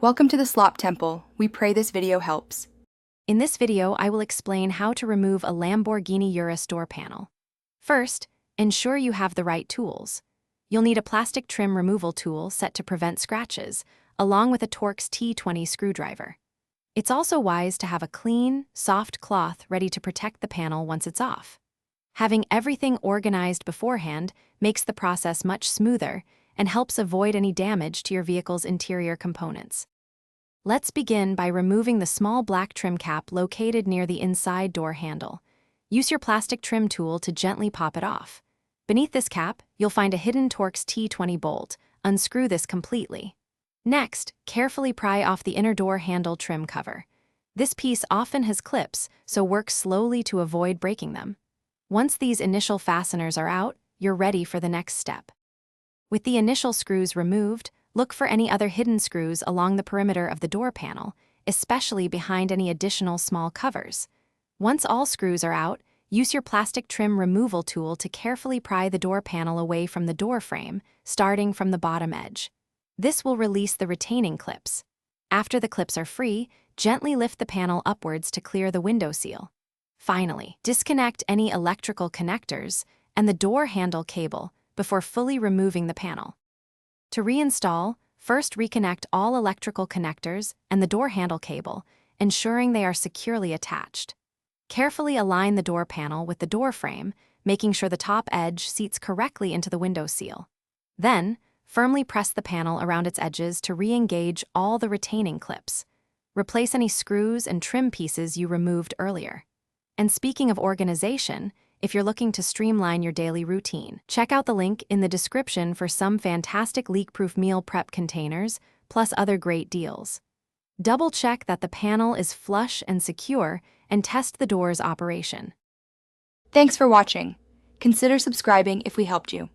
Welcome to the Slop Temple. We pray this video helps. In this video, I will explain how to remove a Lamborghini Urus door panel. First, ensure you have the right tools. You'll need a plastic trim removal tool set to prevent scratches, along with a Torx T20 screwdriver. It's also wise to have a clean, soft cloth ready to protect the panel once it's off. Having everything organized beforehand makes the process much smoother and helps avoid any damage to your vehicle's interior components. Let's begin by removing the small black trim cap located near the inside door handle. Use your plastic trim tool to gently pop it off. Beneath this cap, you'll find a hidden Torx T20 bolt. Unscrew this completely. Next, carefully pry off the inner door handle trim cover. This piece often has clips, so work slowly to avoid breaking them. Once these initial fasteners are out, you're ready for the next step. With the initial screws removed, look for any other hidden screws along the perimeter of the door panel, especially behind any additional small covers. Once all screws are out, use your plastic trim removal tool to carefully pry the door panel away from the door frame, starting from the bottom edge. This will release the retaining clips. After the clips are free, gently lift the panel upwards to clear the window seal. Finally, disconnect any electrical connectors and the door handle cable before fully removing the panel. To reinstall, first reconnect all electrical connectors and the door handle cable, ensuring they are securely attached. Carefully align the door panel with the door frame, making sure the top edge seats correctly into the window seal. Then, firmly press the panel around its edges to re-engage all the retaining clips. Replace any screws and trim pieces you removed earlier. And speaking of organization, if you're looking to streamline your daily routine, check out the link in the description for some fantastic leak-proof meal prep containers, plus other great deals. Double-check that the panel is flush and secure, and test the door's operation. Thanks for watching. Consider subscribing if we helped you.